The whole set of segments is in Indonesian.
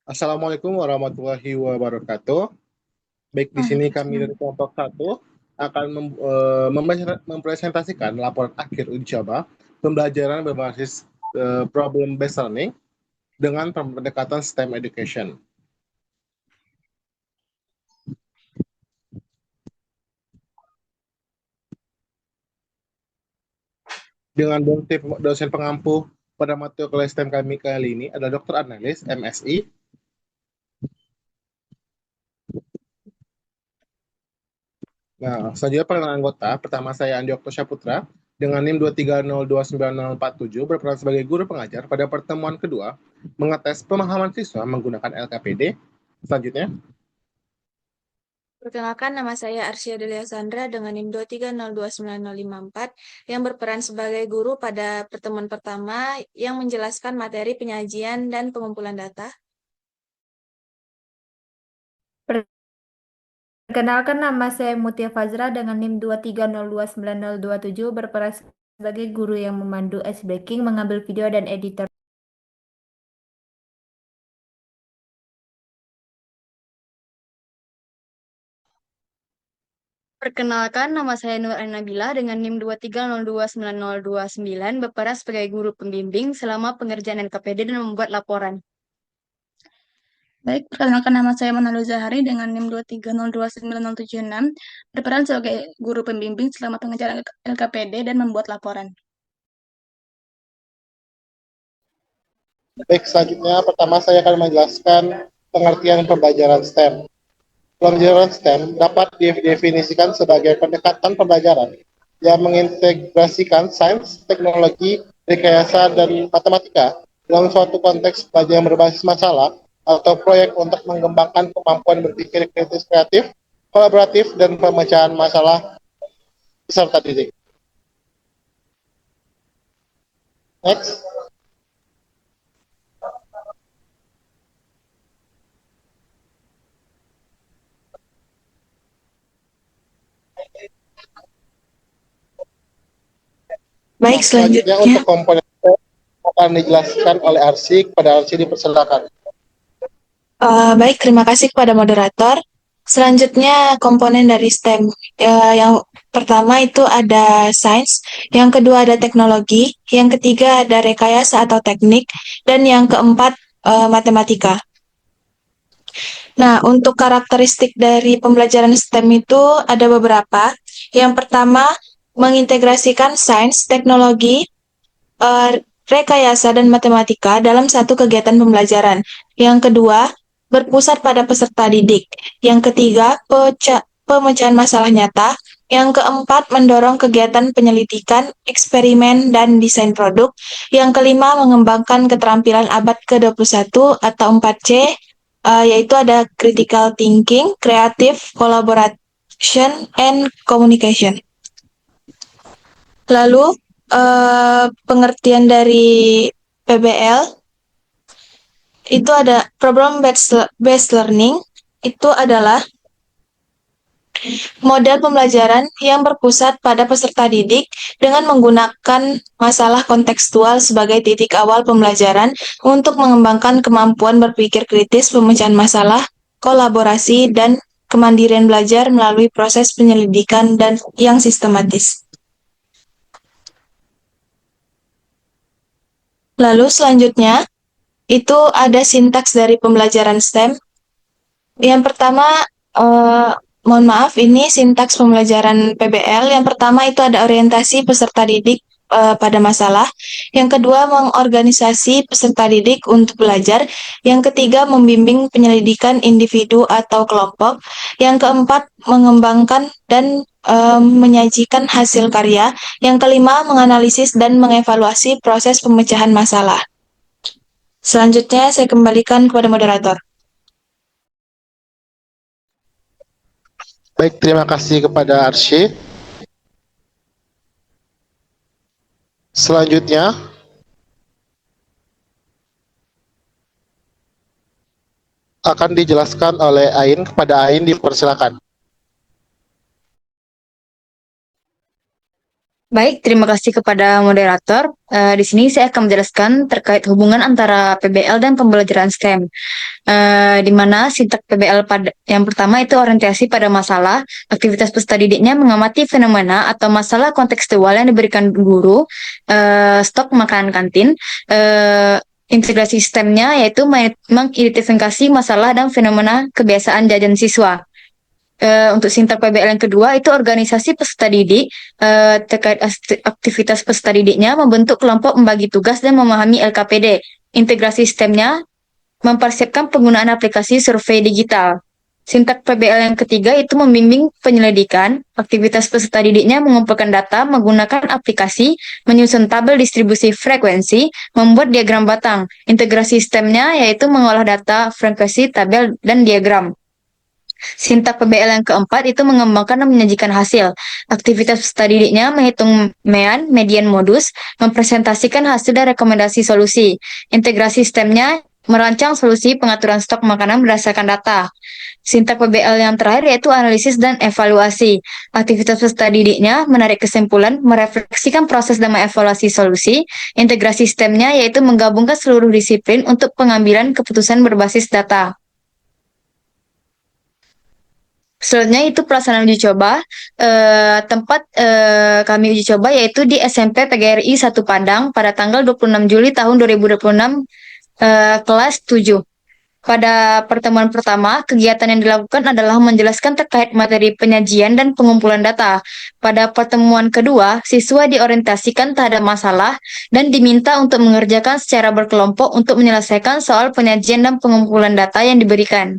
Assalamualaikum warahmatullahi wabarakatuh. Baik, di sini kami Waalaikumsalam. dari kelompok satu akan mempresentasikan laporan akhir uji coba pembelajaran berbasis problem based learning dengan pendekatan STEM education. Dengan dosen pengampu pada mata kuliah STEM kami kali ini adalah Dr. Analis, MSI. Nah, selanjutnya perkenalan anggota. Pertama saya Andi Okto Syaputra dengan NIM 230290047 berperan sebagai guru pengajar pada pertemuan kedua mengetes pemahaman siswa menggunakan LKPD. Selanjutnya, Perkenalkan, nama saya Arsya Delia Sandra dengan NIM 230290054 yang berperan sebagai guru pada pertemuan pertama yang menjelaskan materi penyajian dan pengumpulan data. Perkenalkan, nama saya Mutia Fazra dengan NIM 230290027 berperan sebagai guru yang memandu ice breaking, mengambil video dan editor. Perkenalkan, nama saya Nur Nabila dengan NIM 230290029 berperan sebagai guru pembimbing selama pengerjaan LKPD dan membuat laporan. Baik, perkenalkan nama saya Manalu Zahari dengan NIM 230290076 berperan sebagai guru pembimbing selama pengerjaan LKPD dan membuat laporan. baik, selanjutnya pertama saya akan menjelaskan pengertian pembelajaran STEM. Pembelajaran STEM dapat didefinisikan sebagai pendekatan pembelajaran yang mengintegrasikan sains, teknologi, rekayasa, dan matematika dalam suatu konteks belajar yang berbasis masalah atau proyek untuk mengembangkan kemampuan berpikir kritis kreatif, kolaboratif, dan pemecahan masalah peserta didik. Next. Baik, Selanjutnya selanjutnya. untuk komponen akan dijelaskan oleh Arsy. Kepada Arsy dipersilakan. Baik, terima kasih kepada moderator. Selanjutnya komponen dari STEM. Yang pertama itu ada sains, yang kedua ada teknologi, yang ketiga ada rekayasa atau teknik, dan yang keempat matematika. Nah, untuk karakteristik dari pembelajaran STEM itu ada beberapa. Yang pertama, mengintegrasikan sains, teknologi, eh, rekayasa, dan matematika dalam satu kegiatan pembelajaran. Yang kedua, berpusat pada peserta didik. Yang ketiga, pemecahan masalah nyata. Yang keempat, mendorong kegiatan penyelidikan, eksperimen, dan desain produk. Yang kelima, mengembangkan keterampilan abad ke-21 atau 4C, yaitu ada critical thinking, creative, collaboration, and communication. Lalu, pengertian dari PBL itu ada problem based learning, itu adalah model pembelajaran yang berpusat pada peserta didik dengan menggunakan masalah kontekstual sebagai titik awal pembelajaran untuk mengembangkan kemampuan berpikir kritis, pemecahan masalah, kolaborasi, dan kemandirian belajar melalui proses penyelidikan dan yang sistematis. Lalu selanjutnya, itu ada sintaks dari pembelajaran STEM. Yang pertama, eh, mohon maaf, ini sintaks pembelajaran PBL. Yang pertama itu ada orientasi peserta didik pada masalah. Yang kedua, mengorganisasi peserta didik untuk belajar. Yang ketiga, membimbing penyelidikan individu atau kelompok. Yang keempat, mengembangkan dan menyajikan hasil karya. Yang kelima, menganalisis dan mengevaluasi proses pemecahan masalah. Selanjutnya, saya kembalikan kepada moderator. Baik, terima kasih kepada Arsy. Selanjutnya akan dijelaskan oleh Ain. Kepada Ain dipersilakan. Baik, terima kasih kepada moderator. Di sini saya akan menjelaskan terkait hubungan antara PBL dan pembelajaran STEM. Di mana sintak PBL yang pertama itu orientasi pada masalah, aktivitas peserta didiknya mengamati fenomena atau masalah kontekstual yang diberikan guru, stok makanan kantin, integrasi sistemnya yaitu mengidentifikasi masalah dan fenomena kebiasaan jajan siswa. Untuk sintak PBL yang kedua itu organisasi peserta didik, terkait aktivitas peserta didiknya membentuk kelompok, membagi tugas dan memahami LKPD. Integrasi sistemnya mempersiapkan penggunaan aplikasi survei digital. Sintak PBL yang ketiga itu membimbing penyelidikan, aktivitas peserta didiknya mengumpulkan data menggunakan aplikasi, menyusun tabel distribusi frekuensi, membuat diagram batang. Integrasi sistemnya yaitu mengolah data, frekuensi, tabel, dan diagram. Sintak PBL yang keempat itu mengembangkan dan menyajikan hasil. Aktivitas peserta didiknya menghitung mean, median, modus, mempresentasikan hasil dan rekomendasi solusi. Integrasi sistemnya merancang solusi pengaturan stok makanan berdasarkan data. Sintak PBL yang terakhir yaitu analisis dan evaluasi. Aktivitas peserta didiknya menarik kesimpulan, merefleksikan proses dan mengevaluasi solusi. Integrasi sistemnya yaitu menggabungkan seluruh disiplin untuk pengambilan keputusan berbasis data. Selanjutnya itu pelaksanaan uji coba. Tempat kami uji coba yaitu di SMP PGRI 1 Padang pada tanggal 26 Juli tahun 2026, kelas 7. Pada pertemuan pertama, kegiatan yang dilakukan adalah menjelaskan terkait materi penyajian dan pengumpulan data. Pada pertemuan kedua, siswa diorientasikan terhadap masalah dan diminta untuk mengerjakan secara berkelompok untuk menyelesaikan soal penyajian dan pengumpulan data yang diberikan.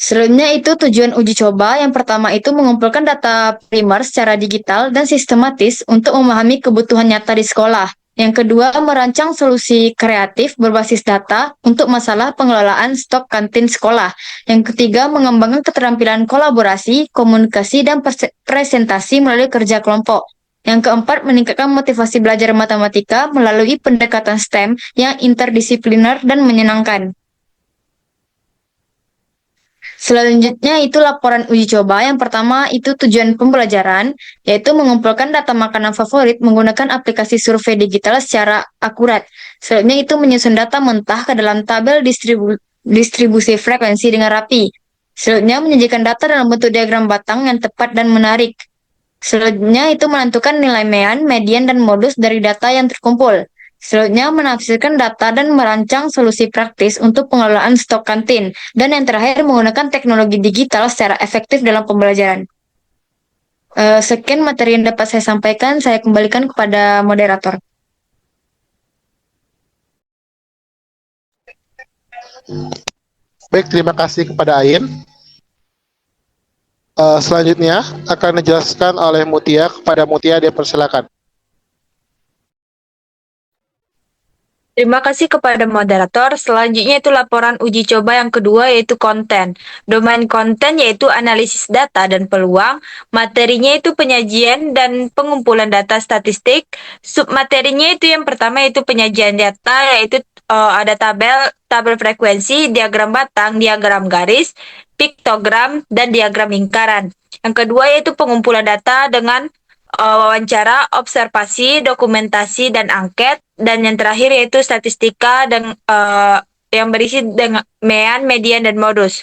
Selanjutnya itu tujuan uji coba. Yang pertama itu mengumpulkan data primer secara digital dan sistematis untuk memahami kebutuhan nyata di sekolah. Yang kedua, merancang solusi kreatif berbasis data untuk masalah pengelolaan stok kantin sekolah. Yang ketiga, mengembangkan keterampilan kolaborasi, komunikasi, dan presentasi melalui kerja kelompok. Yang keempat, meningkatkan motivasi belajar matematika melalui pendekatan STEM yang interdisipliner dan menyenangkan. Selanjutnya itu laporan uji coba. Yang pertama itu tujuan pembelajaran, yaitu mengumpulkan data makanan favorit menggunakan aplikasi survei digital secara akurat. Selanjutnya itu menyusun data mentah ke dalam tabel distribusi frekuensi dengan rapi. Selanjutnya menyajikan data dalam bentuk diagram batang yang tepat dan menarik. Selanjutnya itu menentukan nilai mean, median, dan modus dari data yang terkumpul. Selanjutnya menafsirkan data dan merancang solusi praktis untuk pengelolaan stok kantin. Dan yang terakhir menggunakan teknologi digital secara efektif dalam pembelajaran. Sekian materi yang dapat saya sampaikan. Saya kembalikan kepada moderator. Baik, terima kasih kepada Ain. Selanjutnya akan dijelaskan oleh Mutia. Kepada Mutia, dipersilakan. Terima kasih kepada moderator. Selanjutnya itu laporan uji coba yang kedua yaitu konten. Domain konten yaitu analisis data dan peluang. Materinya itu penyajian dan pengumpulan data statistik. Submaterinya itu yang pertama yaitu penyajian data yaitu ada tabel frekuensi, diagram batang, diagram garis, piktogram, dan diagram lingkaran. Yang kedua yaitu pengumpulan data dengan wawancara, observasi, dokumentasi, dan angket. Dan yang terakhir yaitu statistika dan yang berisi dengan mean, median, dan modus.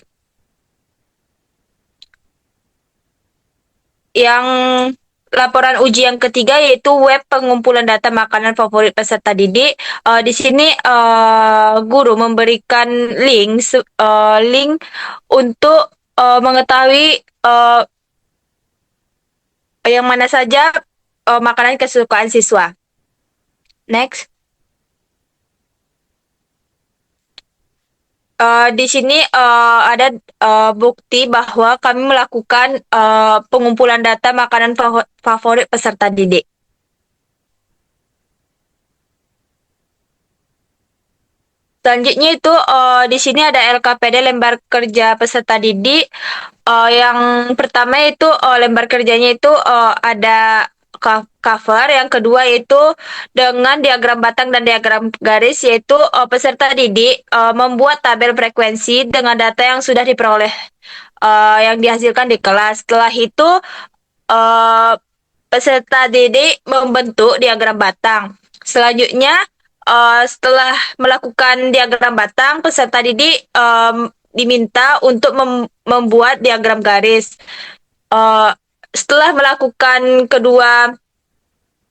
Yang laporan uji yang ketiga yaitu web pengumpulan data makanan favorit peserta didik. Di sini guru memberikan link untuk mengetahui yang mana saja makanan kesukaan siswa. Next. Di sini ada bukti bahwa kami melakukan pengumpulan data makanan favorit peserta didik. Selanjutnya itu di sini ada LKPD lembar kerja peserta didik. Yang pertama itu lembar kerjanya itu ada cover, yang kedua yaitu dengan diagram batang dan diagram garis, yaitu peserta didik membuat tabel frekuensi dengan data yang sudah diperoleh yang dihasilkan di kelas. Setelah itu eh, peserta didik membentuk diagram batang. Selanjutnya, setelah melakukan diagram batang, peserta didik diminta untuk membuat diagram garis. Eh, Setelah melakukan kedua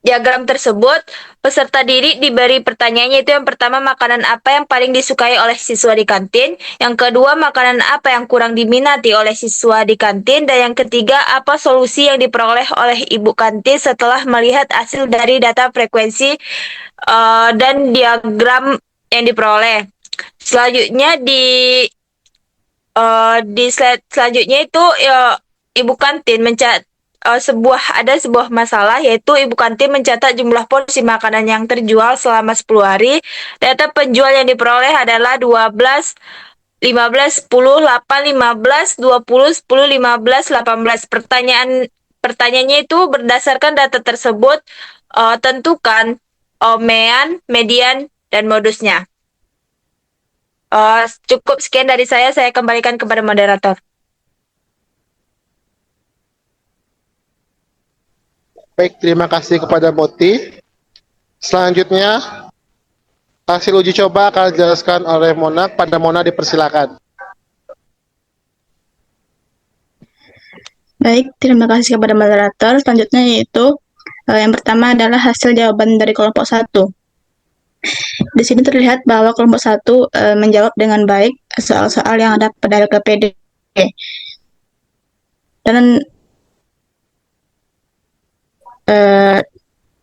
diagram tersebut, peserta didik diberi pertanyaannya itu yang pertama, makanan apa yang paling disukai oleh siswa di kantin, yang kedua, makanan apa yang kurang diminati oleh siswa di kantin, dan yang ketiga, apa solusi yang diperoleh oleh ibu kantin setelah melihat hasil dari data frekuensi dan diagram yang diperoleh. Selanjutnya di slide selanjutnya itu ibu kantin ada sebuah masalah, yaitu ibu kantin mencatat jumlah porsi makanan yang terjual selama 10 hari. Data penjual yang diperoleh adalah 12, 15, 10, 8, 15, 20, 10, 15, 18. Pertanyaannya itu berdasarkan data tersebut, tentukan mean, median, dan modusnya. Cukup sekian dari saya kembalikan kepada moderator. Baik, terima kasih kepada Moti. Selanjutnya, hasil uji coba akan dijelaskan oleh Mona. Pada Mona dipersilakan. Baik, terima kasih kepada moderator. Selanjutnya yaitu yang pertama adalah hasil jawaban dari kelompok 1. Di sini terlihat bahwa kelompok 1 menjawab dengan baik soal-soal yang ada pada LKPD. Dan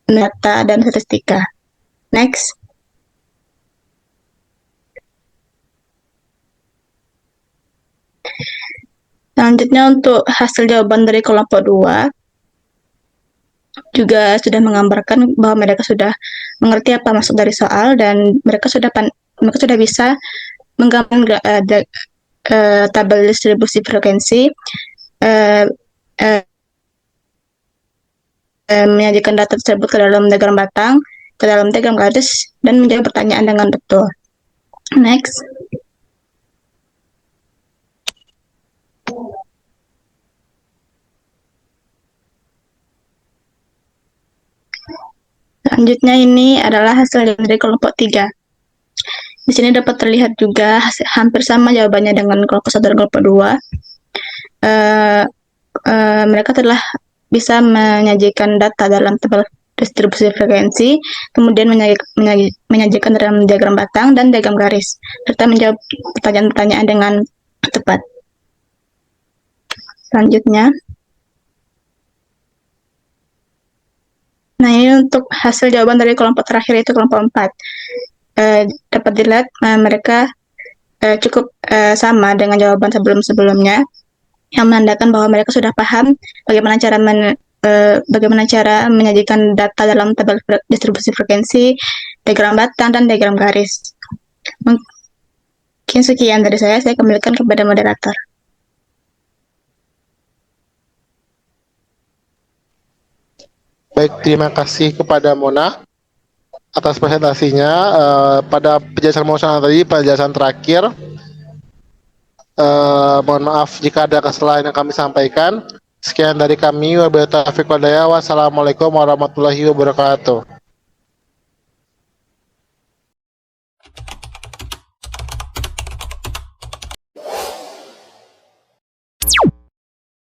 data dan statistika. Next. Selanjutnya untuk hasil jawaban dari kelompok 2 juga sudah menggambarkan bahwa mereka sudah mengerti apa maksud dari soal dan mereka sudah bisa menggambarkan tabel distribusi frekuensi, menyajikan data tersebut ke dalam diagram batang, ke dalam diagram garis, dan menjawab pertanyaan dengan betul. Next. Selanjutnya ini adalah hasil dari kelompok 3. Di sini dapat terlihat juga hampir sama jawabannya dengan kelompok 1 dan kelompok 2. Mereka telah bisa menyajikan data dalam tabel distribusi frekuensi, kemudian menyajikan dalam diagram batang dan diagram garis, serta menjawab pertanyaan-pertanyaan dengan tepat. Selanjutnya, nah ini untuk hasil jawaban dari kelompok terakhir, yaitu kelompok 4. Dapat dilihat mereka cukup sama dengan jawaban sebelum-sebelumnya, yang menandakan bahwa mereka sudah paham bagaimana cara menyajikan data dalam tabel distribusi frekuensi, diagram batang, dan diagram garis. Mungkin sekian dari saya kembalikan kepada moderator. Baik, terima kasih kepada Mona atas presentasinya. Pada penjelasan Mona tadi, penjelasan terakhir, mohon maaf jika ada kesalahan yang kami sampaikan. Sekian dari kami. Wabillahi taufiq wal hidayah. Wassalamualaikum warahmatullahi wabarakatuh.